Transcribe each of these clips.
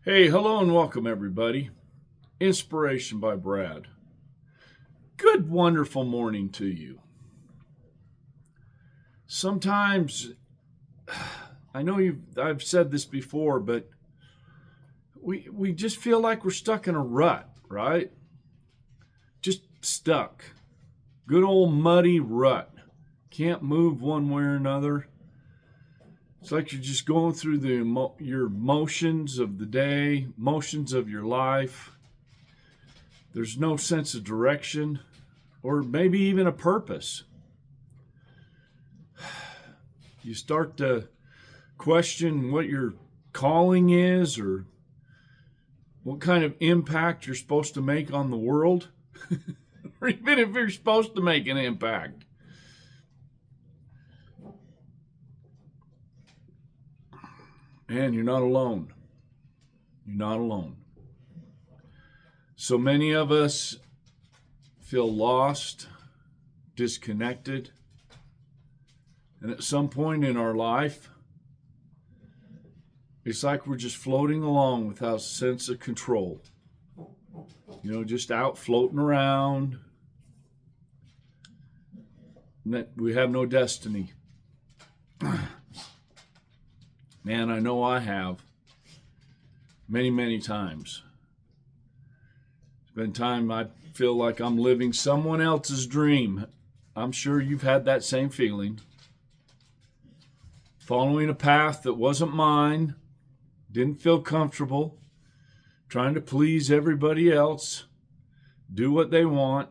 Hey, hello and welcome, everybody. Inspiration by Brad. Good, wonderful morning to you. Sometimes, I know I've said this before, but we just feel like we're stuck in a rut, right? Just stuck. Good old muddy rut. Can't move one way or another. It's like you're just going through your motions of the day, motions of your life. There's no sense of direction or maybe even a purpose. You start to question what your calling is or what kind of impact you're supposed to make on the world, or even if you're supposed to make an impact. And you're not alone. You're not alone. So many of us feel lost, disconnected, and at some point in our life, it's like we're just floating along without a sense of control. Just out floating around. We have no destiny. Man, I know I have. Many, many times. It's been time I feel like I'm living someone else's dream. I'm sure you've had that same feeling. Following a path that wasn't mine, didn't feel comfortable, trying to please everybody else, do what they want.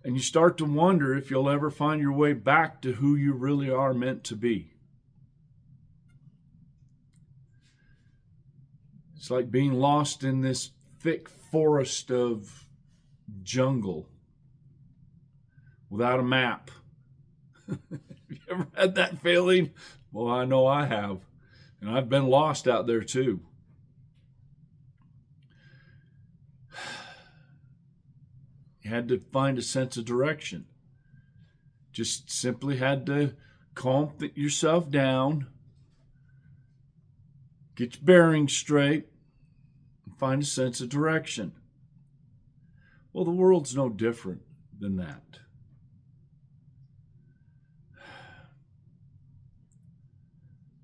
And you start to wonder if you'll ever find your way back to who you really are meant to be. It's like being lost in this thick forest of jungle without a map. Have you ever had that feeling? Well, I know I have. And I've been lost out there too. You had to find a sense of direction. Just simply had to calm yourself down, get your bearings straight, and find a sense of direction. Well, the world's no different than that.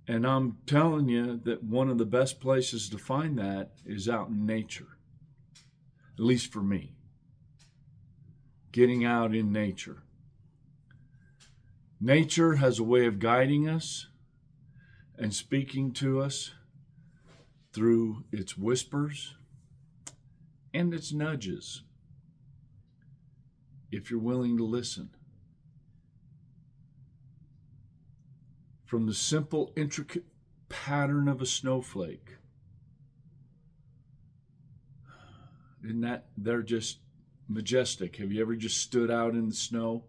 And I'm telling you that one of the best places to find that is out in nature, at least for me. Getting out in nature. Nature has a way of guiding us and speaking to us through its whispers and its nudges, if you're willing to listen. From the simple, intricate pattern of a snowflake. They're just majestic. Have you ever just stood out in the snow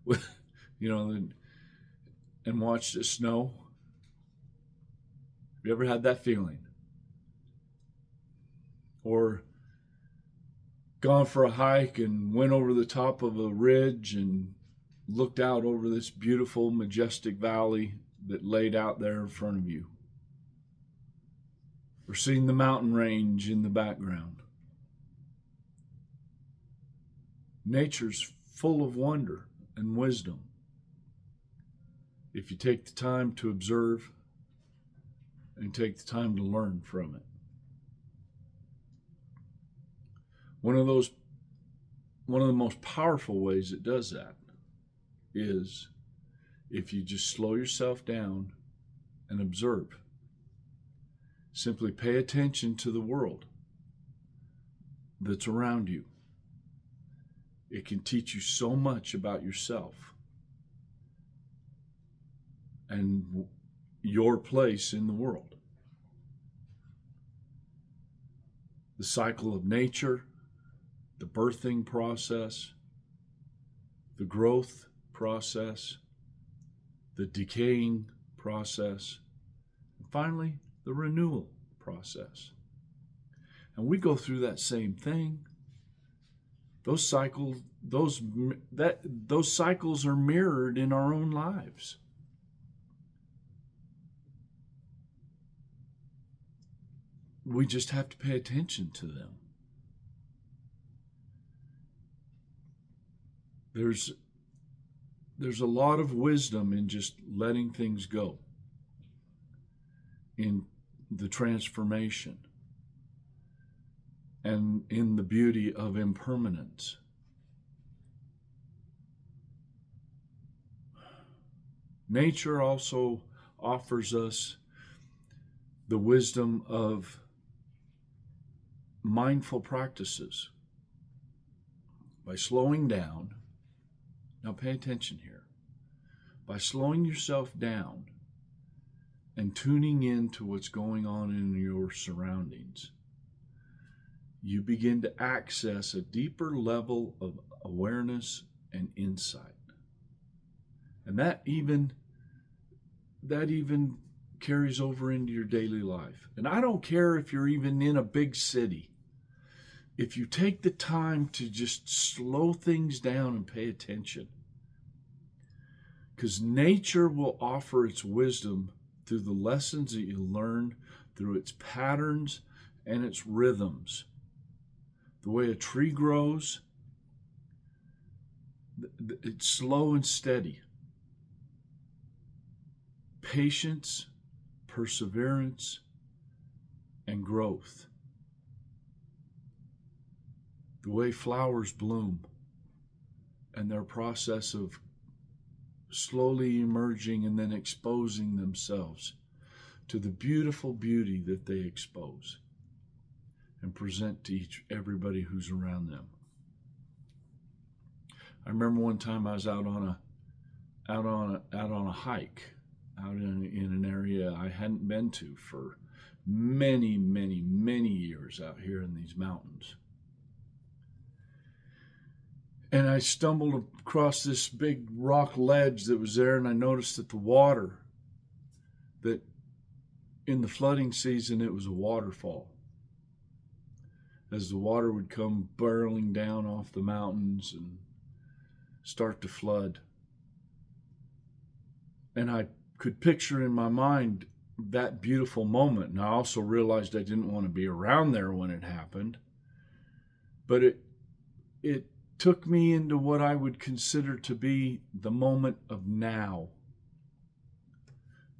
with, and watched it snow? Have you ever had that feeling? Or gone for a hike and went over the top of a ridge and looked out over this beautiful, majestic valley that laid out there in front of you? Or seen the mountain range in the background? Nature's full of wonder and wisdom if you take the time to observe and take the time to learn from it. One of the most powerful ways it does that is if you just slow yourself down and observe. Simply pay attention to the world that's around you. It can teach you so much about yourself and your place in the world. The cycle of nature, the birthing process, the growth process, the decaying process, and finally, the renewal process. And we go through that same thing. Those cycles are mirrored in our own lives. we just have to pay attention to them. There's a lot of wisdom in just letting things go, in the transformation, and in the beauty of impermanence. Nature also offers us the wisdom of mindful practices. By slowing down, now pay attention here, by slowing yourself down and tuning in to what's going on in your surroundings, you begin to access a deeper level of awareness and insight. And that even carries over into your daily life. And I don't care if you're even in a big city. If you take the time to just slow things down and pay attention, because nature will offer its wisdom through the lessons that you learn, through its patterns and its rhythms. The way a tree grows, it's slow and steady. Patience, perseverance, and growth. The way flowers bloom and their process of slowly emerging and then exposing themselves to the beautiful beauty that they expose and present to everybody who's around them. I remember one time I was out on a hike out in an area I hadn't been to for many years, out here in these mountains. And I stumbled across this big rock ledge that was there, and I noticed that the water, that in the flooding season it was a waterfall. As the water would come barreling down off the mountains and start to flood. And I could picture in my mind that beautiful moment. And I also realized I didn't want to be around there when it happened. But it took me into what I would consider to be the moment of now.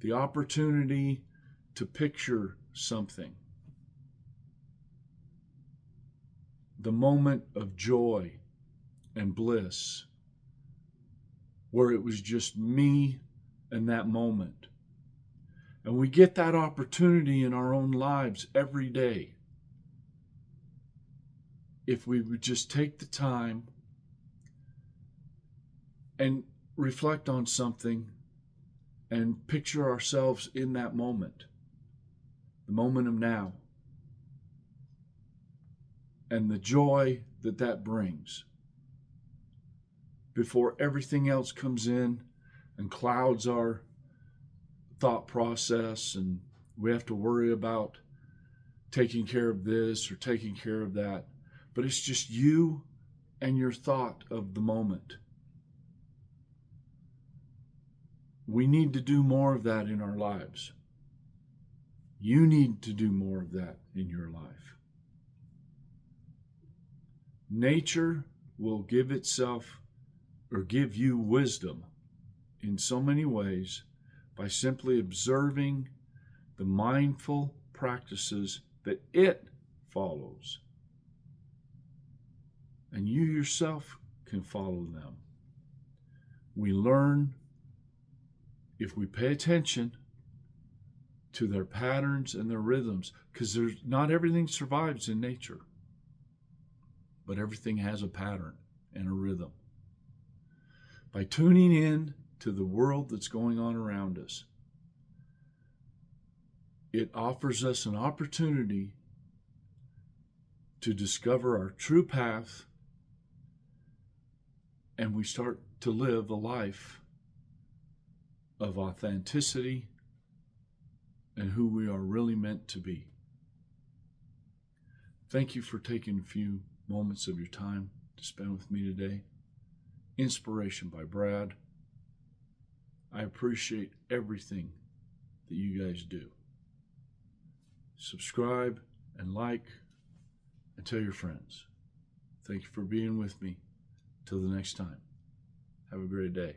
The opportunity to picture something. The moment of joy and bliss, where it was just me and that moment. And we get that opportunity in our own lives every day. If we would just take the time and reflect on something and picture ourselves in that moment, the moment of now, and the joy that that brings, before everything else comes in and clouds our thought process, and we have to worry about taking care of this or taking care of that. But it's just you and your thought of the moment. We need to do more of that in our lives. You need to do more of that in your life. Nature will give itself or give you wisdom in so many ways by simply observing the mindful practices that it follows. And you yourself can follow them. We learn, if we pay attention to their patterns and their rhythms, because not everything survives in nature, but everything has a pattern and a rhythm. By tuning in to the world that's going on around us, it offers us an opportunity to discover our true path, and we start to live a life of authenticity and who we are really meant to be. Thank you for taking a few moments of your time to spend with me today. Inspiration by Brad. I appreciate everything that you guys do. Subscribe, and like and tell your friends. Thank you for being with me. Till the next time. Have a great day.